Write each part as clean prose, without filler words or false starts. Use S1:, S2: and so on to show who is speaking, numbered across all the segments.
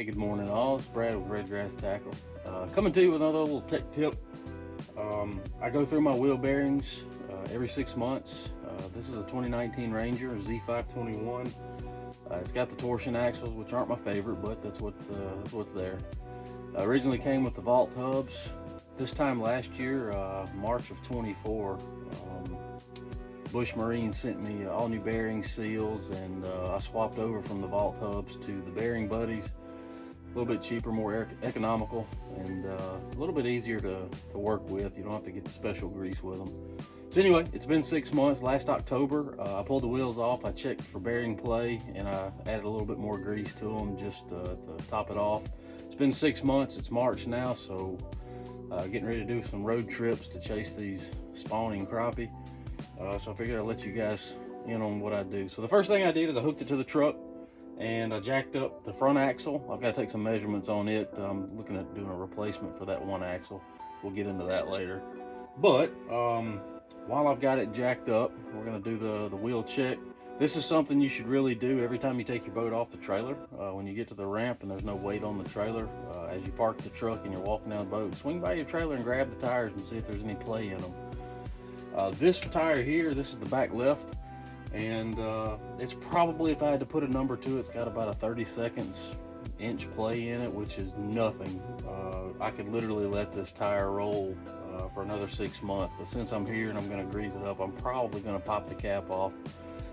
S1: Good morning all, it's Brad with Redgrass Tackle. Coming to you with another little tech tip. I go through my wheel bearings every 6 months. This is a 2019 Ranger, a Z521. It's got the torsion axles, which aren't my favorite, but that's what's there. Originally came with the vault hubs. This time last year, March of 24, Bush Marine sent me all new bearing seals, and I swapped over from the vault hubs to the bearing buddies. A little bit cheaper, more economical, and a little bit easier to work with. You don't have to get the special grease with them. So anyway, it's been 6 months. Last October, I pulled the wheels off. I checked for bearing play, and I added a little bit more grease to them just to top it off. It's been 6 months. It's March now, so getting ready to do some road trips to chase these spawning crappie. So I figured I'd let you guys in on what I do. So the first thing I did is I hooked it to the truck, and I jacked up the front axle. I've got to take some measurements on it. I'm looking at doing a replacement for that one axle. We'll get into that later. But while I've got it jacked up, we're going to do the wheel check. This is something you should really do every time you take your boat off the trailer. When you get to the ramp and there's no weight on the trailer, as you park the truck and you're walking down the boat, swing by your trailer and grab the tires and see if there's any play in them. This tire here, this is the back left, and it's probably, if I had to put a number to it, it's got about a 30-inch play in it, which is nothing. I could literally let this tire roll for another 6 months, but since I'm here and I'm going to grease it up, I'm probably going to pop the cap off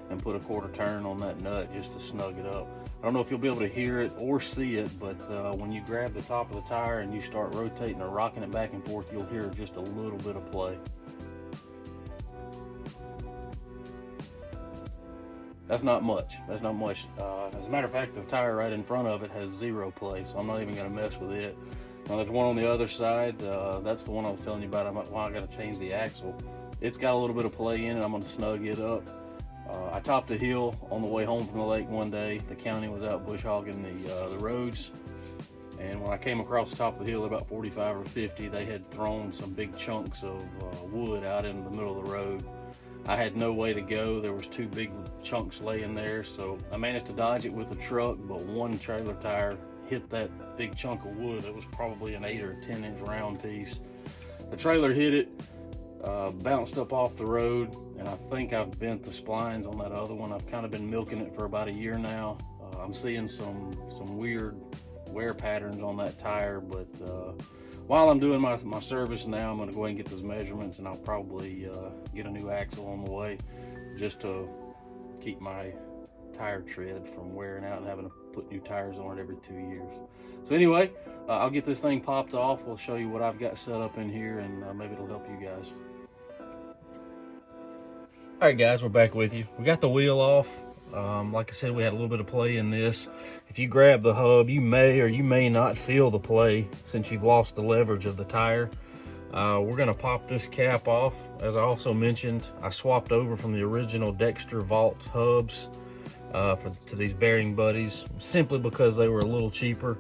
S1: and put a quarter turn on that nut just to snug it up. I don't know if you'll be able to hear it or see it, but when you grab the top of the tire and you start rotating or rocking it back and forth, you'll hear just a little bit of play. That's not much. That's not much. As a matter of fact, the tire right in front of it has zero play, so I'm not even going to mess with it. Now there's one on the other side. That's the one I was telling you about. Why I got to change the axle. It's got a little bit of play in it. I'm going to snug it up. I topped a hill on the way home from the lake one day. The county was out bush hogging the roads, and when I came across the top of the hill, about 45 or 50, they had thrown some big chunks of wood out into the middle of the road. I had no way to go. There was two big chunks laying there, so I managed to dodge it with the truck, but one trailer tire hit that big chunk of wood. It was probably an 8 or 10-inch round piece. The trailer hit it, bounced up off the road, and I think I've bent the splines on that other one. I've kind of been milking it for about a year now. I'm seeing some weird wear patterns on that tire, but while I'm doing my service now, I'm going to go ahead and get those measurements, and I'll probably get a new axle on the way just to keep my tire tread from wearing out and having to put new tires on it every 2 years. So anyway, I'll get this thing popped off. We'll show you what I've got set up in here, and maybe it'll help you guys. All right, guys, we're back with you. We got the wheel off. Like I said, we had a little bit of play in this. If you grab the hub, you may or you may not feel the play since you've lost the leverage of the tire. We're going to pop this cap off. As I also mentioned, I swapped over from the original Dexter Vault hubs to these bearing buddies simply because they were a little cheaper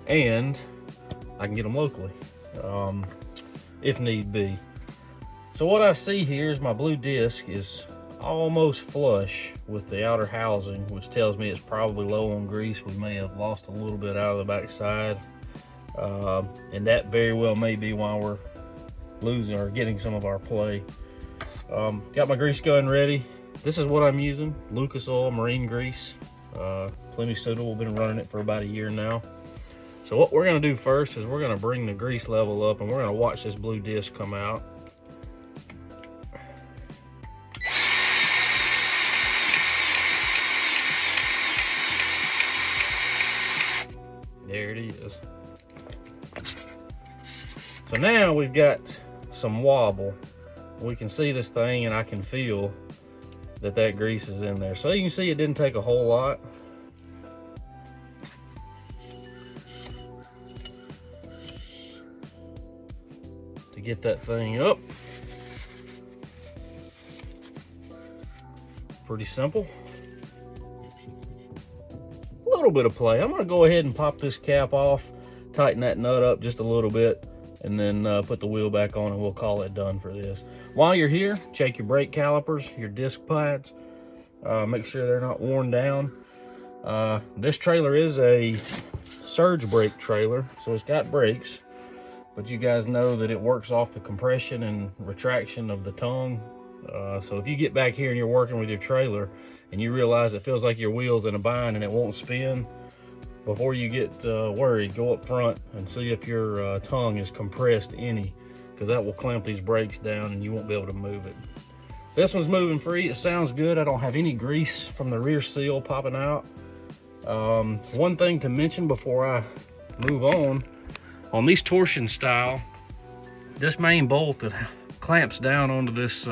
S1: and I can get them locally if need be. So what I see here is my blue disc is almost flush with the outer housing, which tells me it's probably low on grease. We may have lost a little bit out of the backside, and that very well may be why we're losing or getting some of our play. Got my grease gun ready. This is what I'm using, Lucas Oil marine grease, plenty suitable. Been running it for about a year now. So what we're going to do first is we're going to bring the grease level up, and we're going to watch this blue disc come out. There it is. So now we've got some wobble. We can see this thing, and I can feel that grease is in there. So you can see it didn't take a whole lot. To get that thing up. Pretty simple. A little bit of play. I'm going to go ahead and pop this cap off, tighten that nut up just a little bit, and then put the wheel back on, and we'll call it done for this. While you're here, check your brake calipers, your disc pads, make sure they're not worn down. This trailer is a surge brake trailer, so it's got brakes, but you guys know that it works off the compression and retraction of the tongue. So if you get back here and you're working with your trailer and you realize it feels like your wheel's in a bind and it won't spin, before you get worried, go up front and see if your tongue is compressed any, because that will clamp these brakes down and you won't be able to move it. This one's moving free. It sounds good. I don't have any grease from the rear seal popping out. One thing to mention before I move on these torsion style, this main bolt that clamps down onto this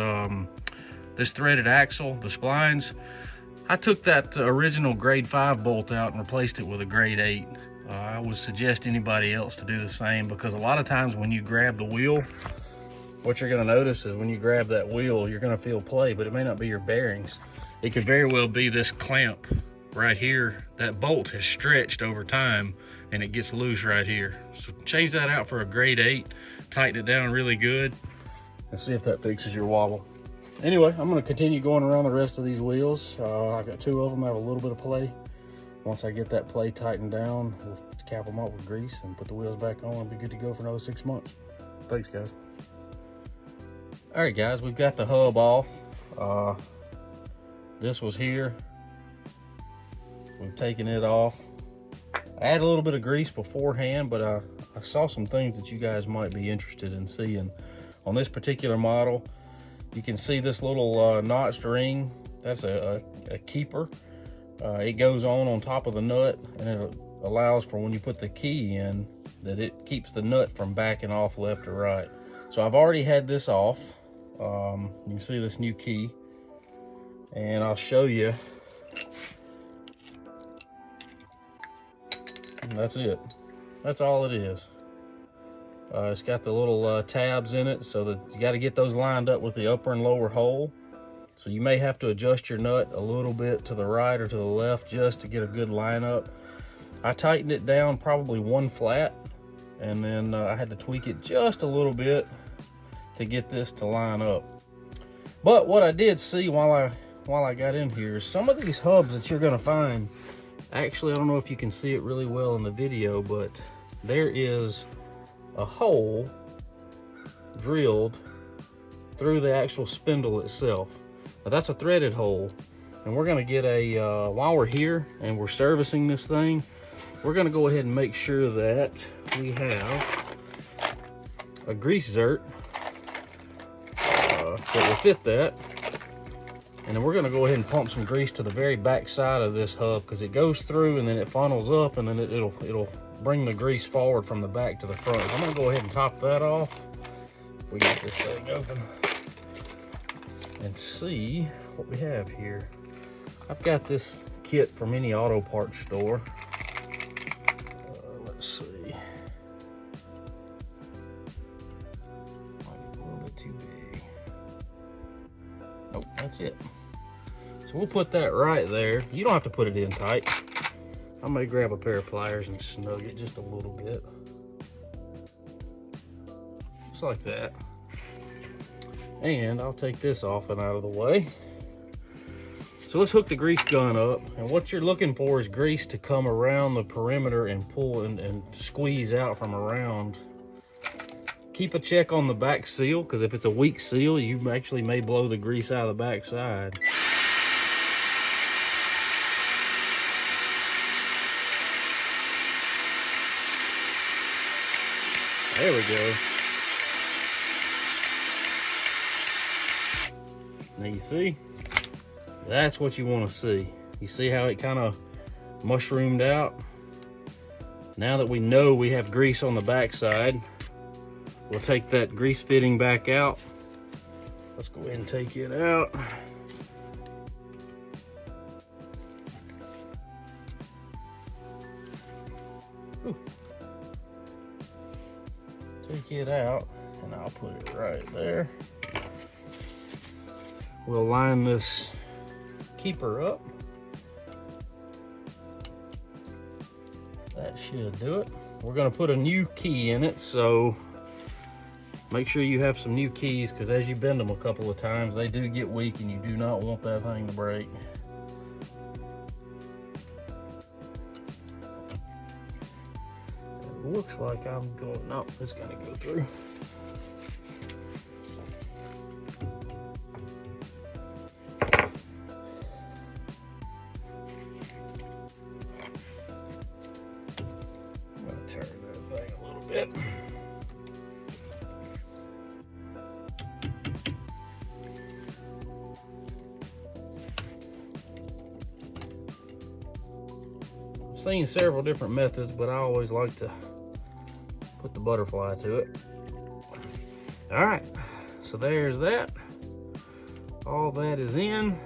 S1: this threaded axle, the splines, I took that original grade 5 bolt out and replaced it with a grade 8. I would suggest anybody else to do the same, because a lot of times when you grab the wheel, what you're going to notice is when you grab that wheel, you're going to feel play, but it may not be your bearings. It could very well be this clamp right here. That bolt has stretched over time and it gets loose right here. So change that out for a grade 8, tighten it down really good, and see if that fixes your wobble. Anyway, I'm going to continue going around the rest of these wheels. I've got 2 of them. I have a little bit of play. Once I get that play tightened down, we'll cap them up with grease and put the wheels back on and be good to go for another 6 months. Thanks, guys. All right, guys, we've got the hub off. This was here. We've taken it off. I had a little bit of grease beforehand, but I saw some things that you guys might be interested in seeing. On this particular model, you can see this little notched ring. That's a keeper. It goes on top of the nut, and it allows for when you put the key in, that it keeps the nut from backing off left or right. So I've already had this off. You can see this new key, and I'll show you. And that's it. That's all it is. It's got the little tabs in it, so that you got to get those lined up with the upper and lower hole. So you may have to adjust your nut a little bit to the right or to the left just to get a good lineup. I tightened it down probably 1 flat, and then I had to tweak it just a little bit to get this to line up. But what I did see while I got in here is some of these hubs that you're going to find. Actually, I don't know if you can see it really well in the video, but there is a hole drilled through the actual spindle itself. Now that's a threaded hole, and we're going to get a while we're here and we're servicing this thing, we're going to go ahead and make sure that we have a grease zert that will fit that. And then we're going to go ahead and pump some grease to the very back side of this hub, because it goes through and then it funnels up, and then it'll bring the grease forward from the back to the front. I'm going to go ahead and top that off. We get this thing open and see what we have here. I've got this kit from any auto parts store. Let's see. Might be a little bit too big. Nope, that's it. So we'll put that right there. You don't have to put it in tight. I may grab a pair of pliers and snug it just a little bit. Just like that. And I'll take this off and out of the way. So let's hook the grease gun up. And what you're looking for is grease to come around the perimeter and pull and squeeze out from around. Keep a check on the back seal, because if it's a weak seal, you actually may blow the grease out of the back side. There we go. Now you see, that's what you want to see. You see how it kind of mushroomed out? Now that we know we have grease on the back side, we'll take that grease fitting back out. Let's go ahead and take it out. Ooh. Take it out, and I'll put it right there. We'll line this keeper up. That should do it. We're going to put a new key in it, so make sure you have some new keys, because as you bend them a couple of times, they do get weak and you do not want that thing to break. looks like I'm going, no, it's gonna go through. I'm gonna turn that thing a little bit. I've seen several different methods, but I always like to put the butterfly to it. All right, so there's that. All that is in.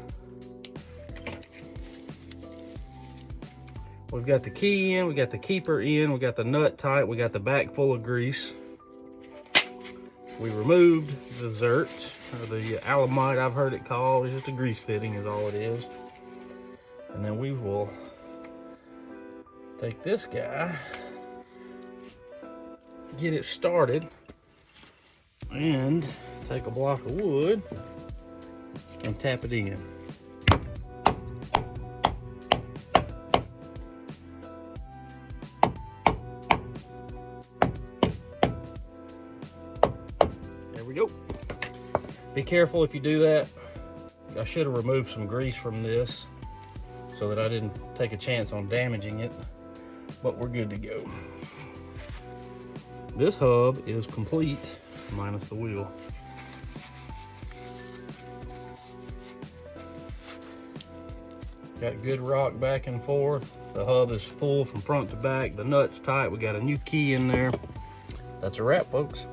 S1: We've got the key in, we got the keeper in, we got the nut tight, we got the back full of grease. We removed the zert, or the alamite I've heard it called. It's just a grease fitting is all it is. And then we will take this guy, get it started, and take a block of wood and tap it in. There we go. Be careful if you do that. I should have removed some grease from this so that I didn't take a chance on damaging it, but we're good to go. This hub is complete, minus the wheel. Got good rock back and forth. The hub is full from front to back. The nut's tight. We got a new key in there. That's a wrap, folks.